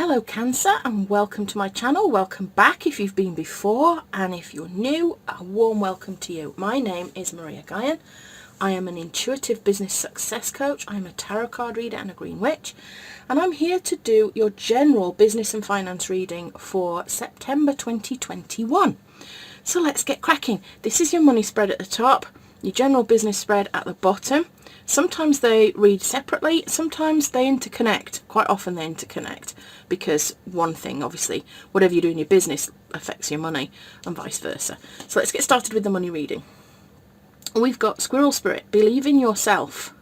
Hello Cancer, and welcome to my channel. Welcome back if you've been before, and if you're new, a warm welcome to you. My name is Maria Guyon. I am an intuitive business success coach. I'm a tarot card reader and a green witch, and I'm here to do your general business and finance reading for September 2021. So let's get cracking. This is your money spread at the top, your general business spread at the bottom. Sometimes they read separately, sometimes they interconnect. Quite often they interconnect because one thing, obviously, whatever you do in your business affects your money and vice versa. So let's get started with the money reading. We've got Squirrel Spirit, believe in yourself.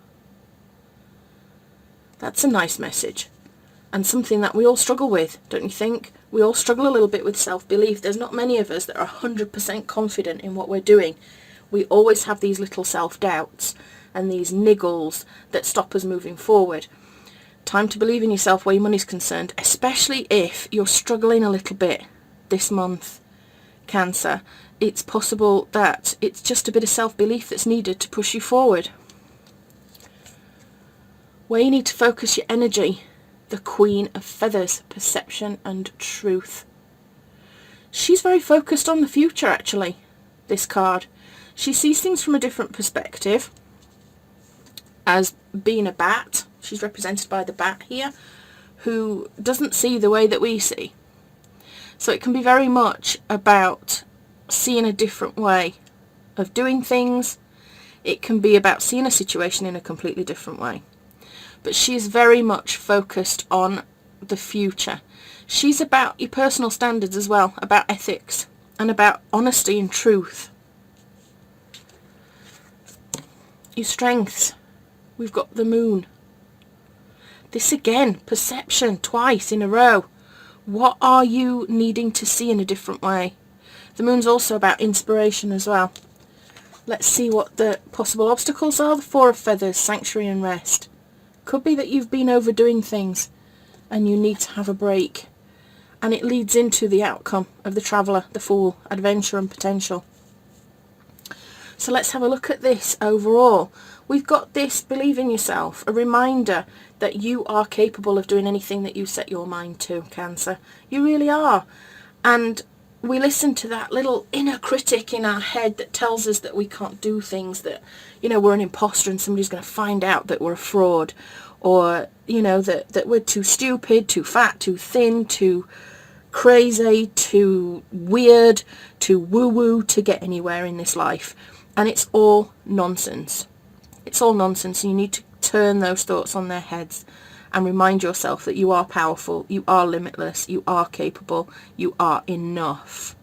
That's a nice message and something that we all struggle with, don't you think? We all struggle a little bit with self-belief. There's not many of us that are 100% confident in what we're doing. We always have these little self-doubts and these niggles that stop us moving forward. Time to believe in yourself where your money's concerned, especially if you're struggling a little bit this month, Cancer. It's possible that it's just a bit of self-belief that's needed to push you forward. Where you need to focus your energy, the Queen of Feathers, perception and truth. She's very focused on the future, actually, this card. She sees things from a different perspective. As being a bat, she's represented by the bat here, who doesn't see the way that we see. So it can be very much about seeing a different way of doing things. It can be about seeing a situation in a completely different way. But she's very much focused on the future. She's about your personal standards as well, about ethics and about honesty and truth. Your strengths. We've got the moon. This again, perception, twice in a row. What are you needing to see in a different way? The moon's also about inspiration as well. Let's see what the possible obstacles are. The Four of Feathers, sanctuary and rest. Could be that you've been overdoing things and you need to have a break. And it leads into the outcome of the Traveller, the Fool, adventure and potential. So let's have a look at this overall. We've got this, believe in yourself, a reminder that you are capable of doing anything that you set your mind to, Cancer. You really are. And we listen to that little inner critic in our head that tells us that we can't do things, that, you know, we're an imposter and somebody's going to find out that we're a fraud, or, you know, that we're too stupid, too fat, too thin, too crazy, too weird, too woo-woo to get anywhere in this life. And it's all nonsense. It's all nonsense, and you need to turn those thoughts on their heads and remind yourself that you are powerful, you are limitless, you are capable, you are enough.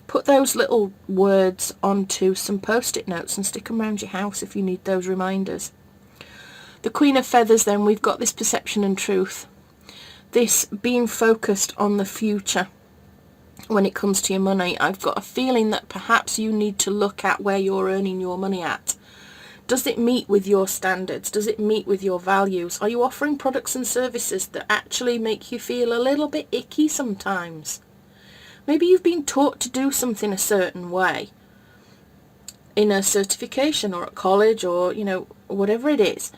Put those little words onto some post-it notes and stick them around your house if you need those reminders. The Queen of Feathers then, we've got this perception and truth. This being focused on the future. When it comes to your money, I've got a feeling that perhaps you need to look at where you're earning your money at. Does it meet with your standards? Does it meet with your values? Are you offering products and services that actually make you feel a little bit icky sometimes? Maybe you've been taught to do something a certain way in a certification or at college, or, you know, whatever it is.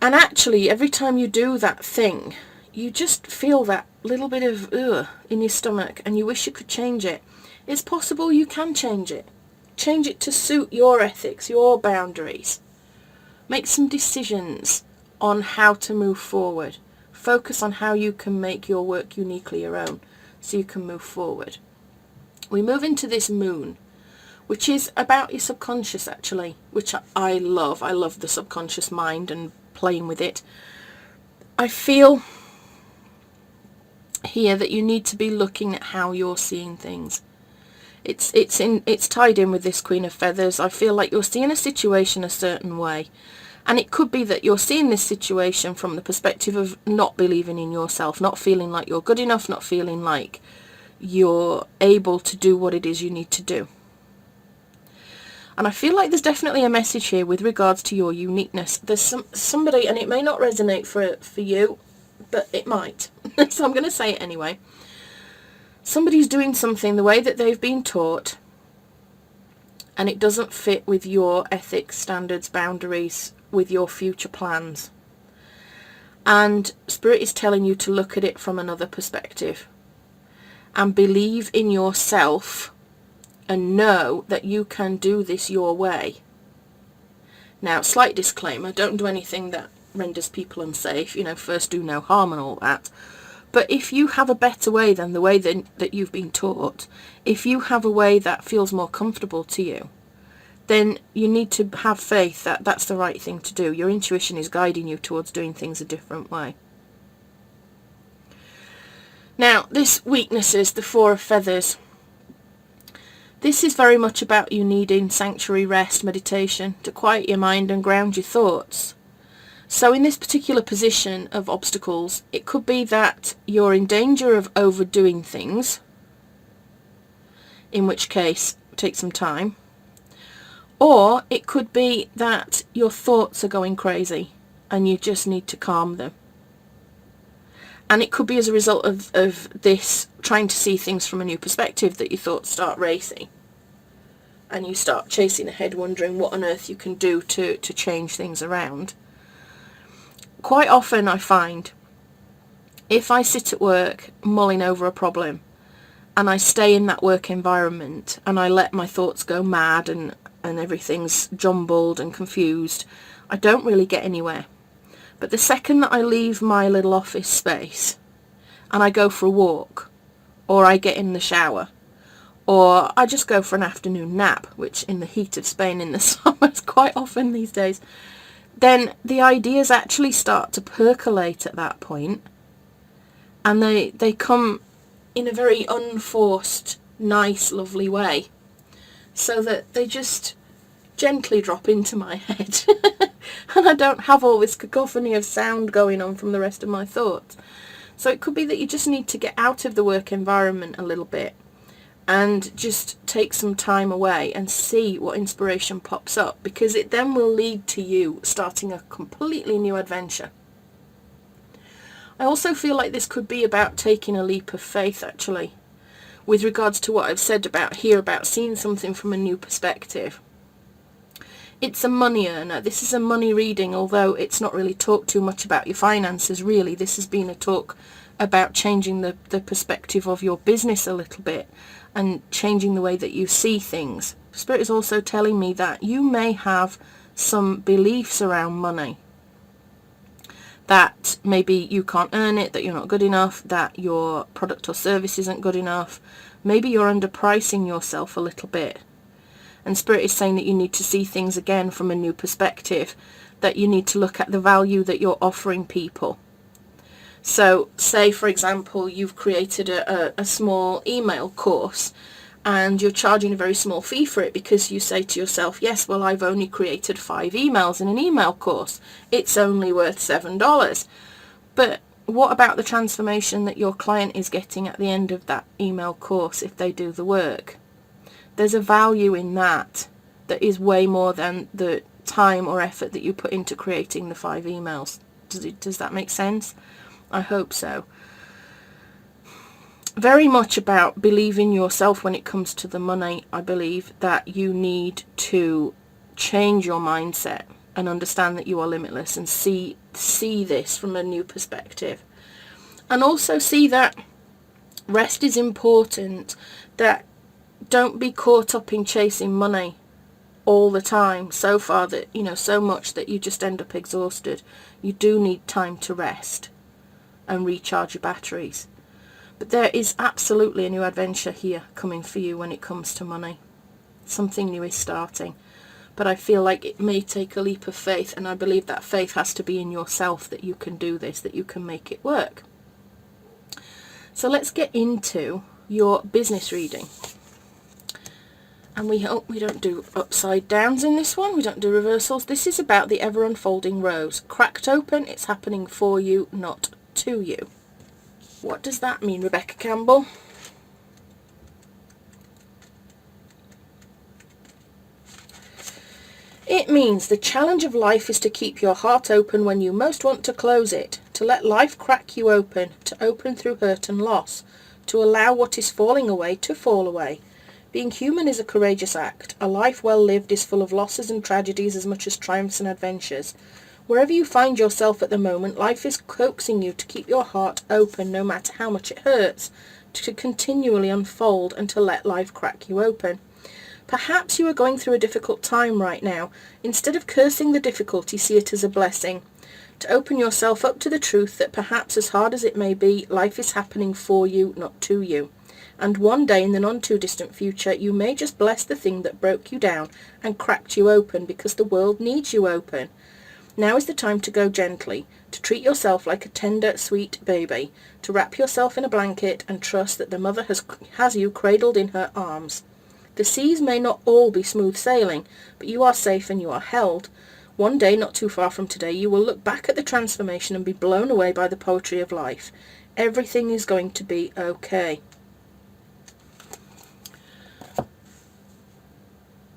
And actually, every time you do that thing, you just feel that little bit of ugh in your stomach and you wish you could change it. It's possible you can change it. Change it to suit your ethics, your boundaries. Make some decisions on how to move forward. Focus on how you can make your work uniquely your own so you can move forward. We move into this moon, which is about your subconscious actually, which I love. I love the subconscious mind and playing with it. I feel here that you need to be looking at how you're seeing things. It's tied in with this Queen of Feathers. I feel like you're seeing a situation a certain way, and it could be that you're seeing this situation from the perspective of not believing in yourself, not feeling like you're good enough, not feeling like you're able to do what it is you need to do. And I feel like there's definitely a message here with regards to your uniqueness. There's somebody, and it may not resonate for you, but it might. So I'm going to say it anyway. Somebody's doing something the way that they've been taught, and it doesn't fit with your ethics, standards, boundaries, with your future plans. And Spirit is telling you to look at it from another perspective and believe in yourself and know that you can do this your way. Now, slight disclaimer, don't do anything that renders people unsafe, first do no harm and all that. But if you have a better way than the way that you've been taught, if you have a way that feels more comfortable to you, then you need to have faith that that's the right thing to do. Your intuition is guiding you towards doing things a different way. Now, this weaknesses, the Four of Feathers. This is very much about you needing sanctuary, rest, meditation to quiet your mind and ground your thoughts. So in this particular position of obstacles, it could be that you're in danger of overdoing things, in which case take some time. Or it could be that your thoughts are going crazy and you just need to calm them. And it could be as a result of this trying to see things from a new perspective that your thoughts start racing. And you start chasing ahead, wondering what on earth you can do to change things around. Quite often I find, if I sit at work mulling over a problem and I stay in that work environment and I let my thoughts go mad and everything's jumbled and confused, I don't really get anywhere. But the second that I leave my little office space and I go for a walk, or I get in the shower, or I just go for an afternoon nap, which in the heat of Spain in the summer is quite often these days, then the ideas actually start to percolate at that point, and they come in a very unforced, nice, lovely way, so that they just gently drop into my head and I don't have all this cacophony of sound going on from the rest of my thoughts. So it could be that you just need to get out of the work environment a little bit and just take some time away and see what inspiration pops up, because it then will lead to you starting a completely new adventure. I also feel like this could be about taking a leap of faith, actually, with regards to what I've said about seeing something from a new perspective. It's a money earner. This is a money reading, although it's not really talked too much about your finances, really. This has been a talk about changing the perspective of your business a little bit and changing the way that you see things. Spirit is also telling me that you may have some beliefs around money. That maybe you can't earn it, that you're not good enough, that your product or service isn't good enough. Maybe you're underpricing yourself a little bit. And Spirit is saying that you need to see things again from a new perspective, that you need to look at the value that you're offering people. So say, for example, you've created a small email course and you're charging a very small fee for it because you say to yourself, yes, well, I've only created 5 emails in an email course. It's only worth $7. But what about the transformation that your client is getting at the end of that email course if they do the work? There's a value in that is way more than the time or effort that you put into creating the 5 emails. Does that make sense? I hope so. Very much about believing yourself when it comes to the money. I believe that you need to change your mindset and understand that you are limitless and see this from a new perspective. And also see that rest is important, that don't be caught up in chasing money all the time so far that, so much that you just end up exhausted. You do need time to rest and recharge your batteries. But there is absolutely a new adventure here coming for you when it comes to money. Something new is starting. But I feel like it may take a leap of faith, and I believe that faith has to be in yourself, that you can do this, that you can make it work. So let's get into your business reading. And we hope we don't do upside downs in this one. We don't do reversals. This is about the ever unfolding rose. Cracked open, it's happening for you, not to you. What does that mean, Rebecca Campbell? It means the challenge of life is to keep your heart open when you most want to close it, to let life crack you open, to open through hurt and loss, to allow what is falling away to fall away. Being human is a courageous act. A life well lived is full of losses and tragedies as much as triumphs and adventures. Wherever you find yourself at the moment, life is coaxing you to keep your heart open no matter how much it hurts, to continually unfold and to let life crack you open. Perhaps you are going through a difficult time right now. Instead of cursing the difficulty, see it as a blessing. To open yourself up to the truth that perhaps, as hard as it may be, life is happening for you, not to you. And one day in the not-too-distant future, you may just bless the thing that broke you down and cracked you open, because the world needs you open. Now is the time to go gently, to treat yourself like a tender, sweet baby, to wrap yourself in a blanket and trust that the mother has you cradled in her arms. The seas may not all be smooth sailing, but you are safe and you are held. One day, not too far from today, you will look back at the transformation and be blown away by the poetry of life. Everything is going to be okay.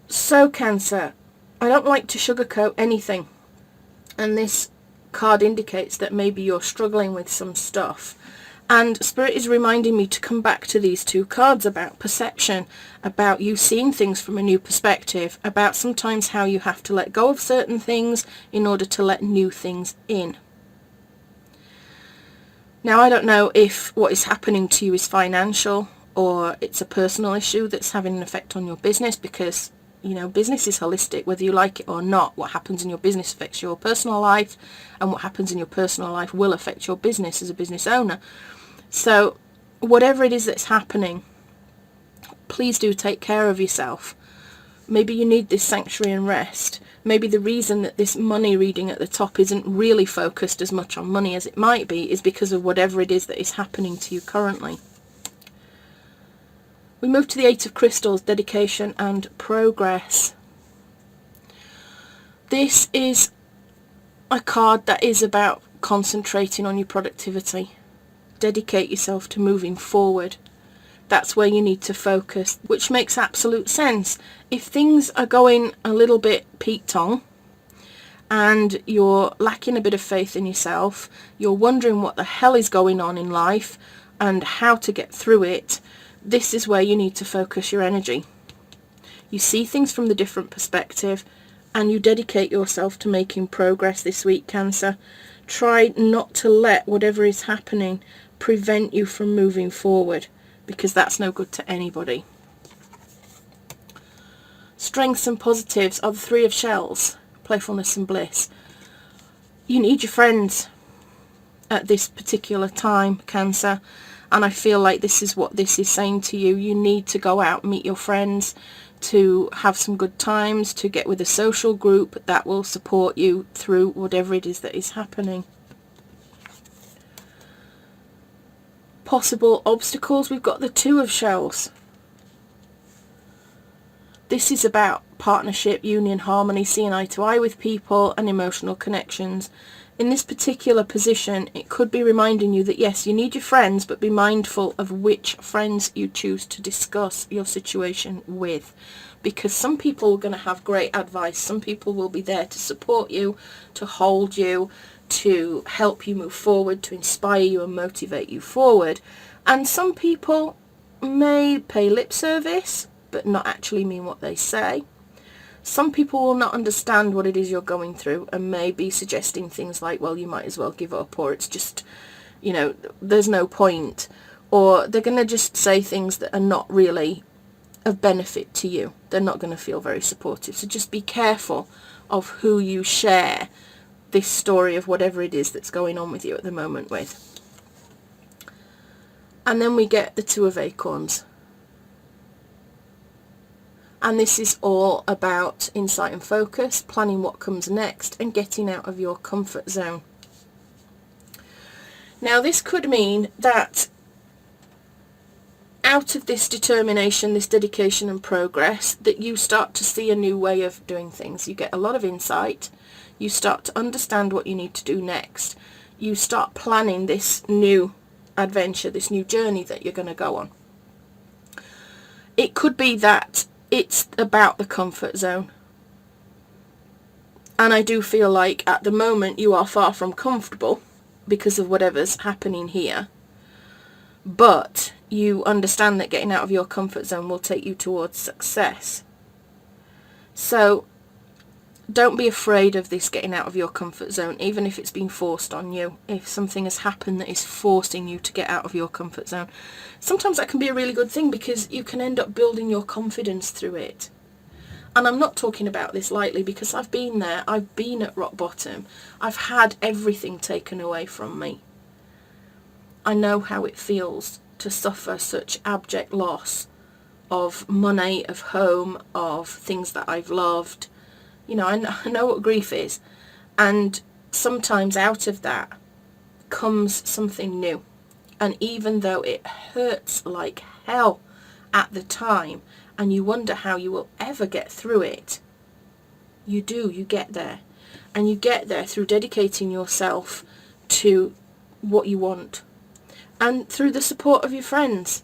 So, Cancer, I don't like to sugarcoat anything, and this card indicates that maybe you're struggling with some stuff. And Spirit is reminding me to come back to these two cards about perception, about you seeing things from a new perspective, about sometimes how you have to let go of certain things in order to let new things in. Now, I don't know if what is happening to you is financial or it's a personal issue that's having an effect on your business, because, you know, business is holistic, whether you like it or not. What happens in your business affects your personal life, and what happens in your personal life will affect your business as a business owner. So whatever it is that's happening, please do take care of yourself. Maybe you need this sanctuary and rest. Maybe the reason that this money reading at the top isn't really focused as much on money as it might be is because of whatever it is that is happening to you currently. We move to the Eight of Crystals, dedication and progress. This is a card that is about concentrating on your productivity. Dedicate yourself to moving forward. That's where you need to focus, which makes absolute sense. If things are going a little bit peak-tong and you're lacking a bit of faith in yourself, you're wondering what the hell is going on in life and how to get through it, this is where you need to focus your energy. You see things from the different perspective and you dedicate yourself to making progress this week, Cancer. Try not to let whatever is happening prevent you from moving forward, because that's no good to anybody. Strengths and positives are the Three of Shells, playfulness and bliss. You need your friends at this particular time, Cancer, and I feel like this is what this is saying to you. You need to go out, meet your friends, to have some good times, to get with a social group that will support you through whatever it is that is happening. Possible obstacles, we've got the Two of Shells. This is about partnership, union, harmony, seeing eye to eye with people and emotional connections. In this particular position, it could be reminding you that yes, you need your friends, but be mindful of which friends you choose to discuss your situation with. Because some people are going to have great advice, some people will be there to support you, to hold you, to help you move forward, to inspire you and motivate you forward. And some people may pay lip service, but not actually mean what they say. Some people will not understand what it is you're going through and may be suggesting things like, well, you might as well give up, or it's just, you know, there's no point. Or they're going to just say things that are not really of benefit to you. They're not going to feel very supportive. So just be careful of who you share this story of whatever it is that's going on with you at the moment with. And then we get the Two of Acorns. And this is all about insight and focus, planning what comes next, and getting out of your comfort zone. Now, this could mean that out of this determination, this dedication and progress, that you start to see a new way of doing things. You get a lot of insight. You start to understand what you need to do next. You start planning this new adventure, this new journey that you're going to go on. It could be that it's about the comfort zone. And I do feel like at the moment you are far from comfortable because of whatever's happening here. But you understand that getting out of your comfort zone will take you towards success. So don't be afraid of this getting out of your comfort zone, even if it's been forced on you. If something has happened that is forcing you to get out of your comfort zone, sometimes that can be a really good thing, because you can end up building your confidence through it. And I'm not talking about this lightly, because I've been there. I've been at rock bottom. I've had everything taken away from me. I know how it feels to suffer such abject loss of money, of home, of things that I've loved. You know, I know what grief is. And sometimes out of that comes something new. And even though it hurts like hell at the time, and you wonder how you will ever get through it, you get there. And you get there through dedicating yourself to what you want. And through the support of your friends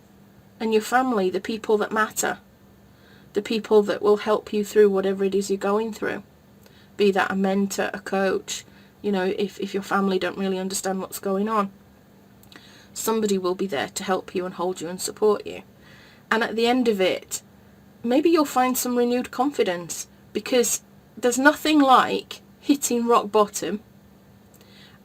and your family, the people that matter. The people that will help you through whatever it is you're going through. Be that a mentor, a coach, you know, if your family don't really understand what's going on. Somebody will be there to help you and hold you and support you. And at the end of it, maybe you'll find some renewed confidence, because there's nothing like hitting rock bottom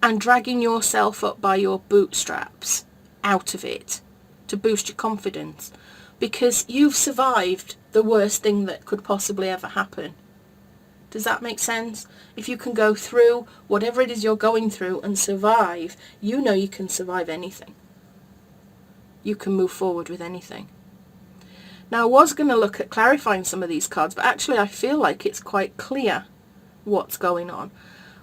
and dragging yourself up by your bootstraps out of it to boost your confidence, because you've survived the worst thing that could possibly ever happen. Does that make sense? If you can go through whatever it is you're going through and survive, you know you can survive anything. You can move forward with anything. Now, I was going to look at clarifying some of these cards, but actually I feel like it's quite clear what's going on.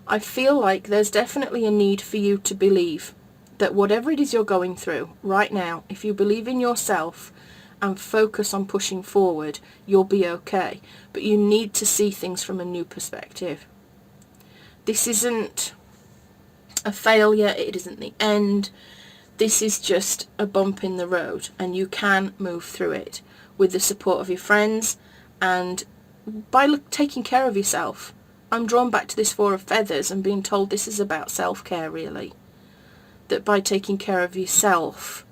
I feel like there's definitely a need for you to believe that whatever it is you're going through right now, if you believe in yourself and focus on pushing forward, you'll be okay. But you need to see things from a new perspective. This isn't a failure, it isn't the end. This is just a bump in the road, and you can move through it with the support of your friends and by taking care of yourself. I'm drawn back to this Four of Feathers and being told this is about self-care, really. That by taking care of yourself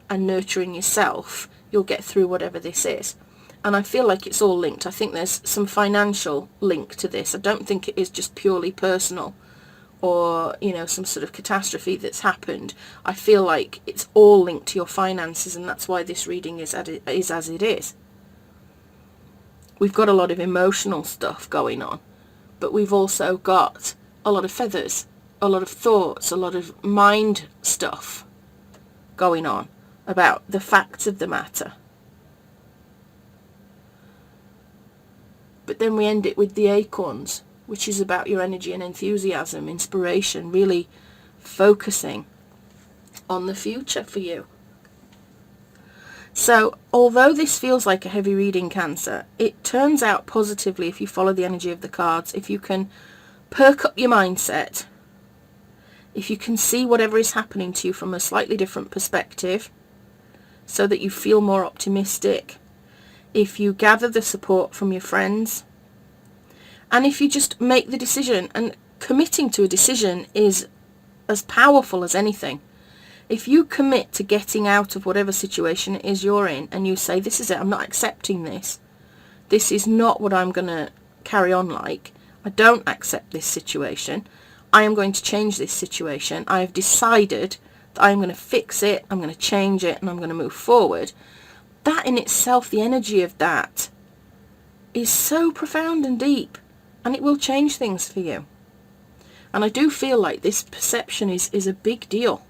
and nurturing yourself, you'll get through whatever this is. And I feel like it's all linked. I think there's some financial link to this. I don't think it is just purely personal or, you know, some sort of catastrophe that's happened. I feel like it's all linked to your finances, and that's why this reading is as it is. We've got a lot of emotional stuff going on, but we've also got a lot of feathers, a lot of thoughts, a lot of mind stuff going on about the facts of the matter. But then we end it with the Acorns, which is about your energy and enthusiasm, inspiration, really focusing on the future for you. So, although this feels like a heavy reading, Cancer, it turns out positively if you follow the energy of the cards, if you can perk up your mindset, if you can see whatever is happening to you from a slightly different perspective, so that you feel more optimistic, if you gather the support from your friends, and if you just make the decision. And committing to a decision is as powerful as anything. If you commit to getting out of whatever situation it is you're in, and you say, this is it, I'm not accepting this. This is not what I'm going to carry on like. I don't accept this situation. I am going to change this situation. I have decided that I am going to fix it, I'm going to change it, and I'm going to move forward. That in itself, the energy of that, is so profound and deep, and it will change things for you. And I do feel like this perception is a big deal.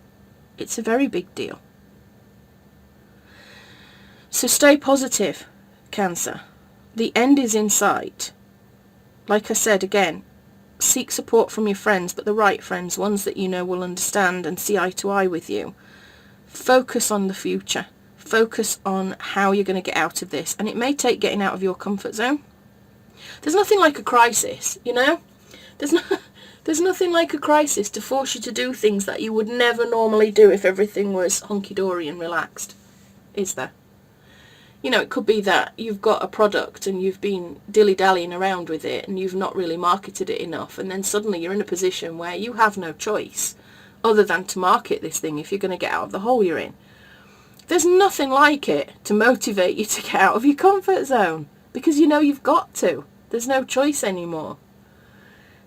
It's a very big deal. So stay positive, Cancer. The end is in sight. Like I said again, seek support from your friends, but the right friends, ones that you know will understand and see eye to eye with you. Focus on the future. Focus on how you're going to get out of this. And it may take getting out of your comfort zone. There's nothing like a crisis, you know? There's nothing like a crisis to force you to do things that you would never normally do if everything was hunky-dory and relaxed, is there? You know, it could be that you've got a product and you've been dilly-dallying around with it and you've not really marketed it enough, and then suddenly you're in a position where you have no choice other than to market this thing if you're going to get out of the hole you're in. There's nothing like it to motivate you to get out of your comfort zone, because you know you've got to. There's no choice anymore.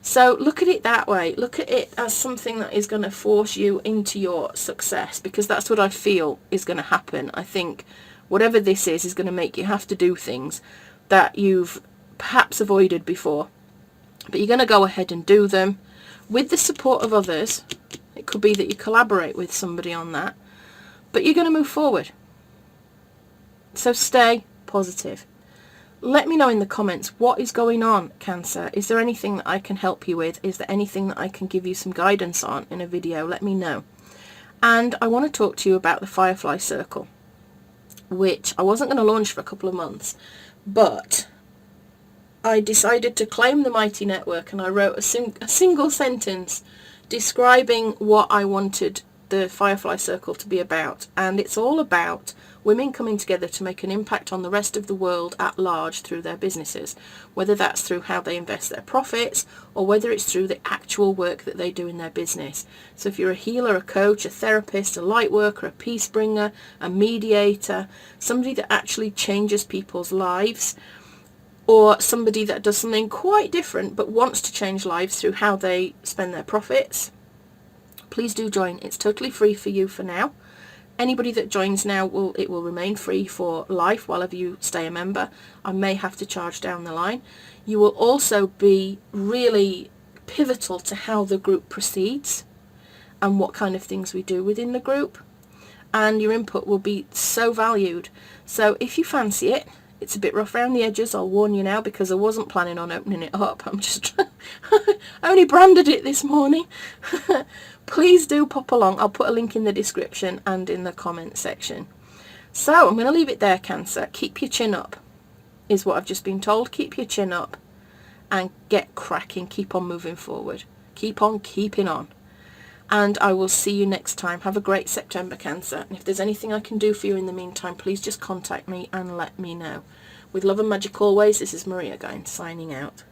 So look at it that way. Look at it as something that is going to force you into your success, because that's what I feel is going to happen. I think whatever this is going to make you have to do things that you've perhaps avoided before. But you're going to go ahead and do them with the support of others. It could be that you collaborate with somebody on that, but you're going to move forward. So stay positive. Let me know in the comments what is going on, Cancer. Is there anything that I can help you with? Is there anything that I can give you some guidance on in a video? Let me know. And I want to talk to you about the Firefly Circle, which I wasn't going to launch for a couple of months, but I decided to claim the mighty network, and I wrote a single sentence describing what I wanted the Firefly Circle to be about. And it's all about women coming together to make an impact on the rest of the world at large through their businesses, whether that's through how they invest their profits or whether it's through the actual work that they do in their business. So if you're a healer, a coach, a therapist, a light worker, a peace bringer, a mediator, somebody that actually changes people's lives, or somebody that does something quite different but wants to change lives through how they spend their profits, please do join. It's totally free for you for now. Anybody that joins now, it will remain free for life while you stay a member. I may have to charge down the line. You will also be really pivotal to how the group proceeds and what kind of things we do within the group. And your input will be so valued. So if you fancy it, it's a bit rough around the edges, I'll warn you now, because I wasn't planning on opening it up. I'm just I only branded it this morning. Please do pop along. I'll put a link in the description and in the comment section. So I'm going to leave it there, Cancer. Keep your chin up is what I've just been told. Keep your chin up and get cracking. Keep on moving forward. Keep on keeping on. And I will see you next time. Have a great September, Cancer. And if there's anything I can do for you in the meantime, please just contact me and let me know. With love and magic always, this is Maria Gain signing out.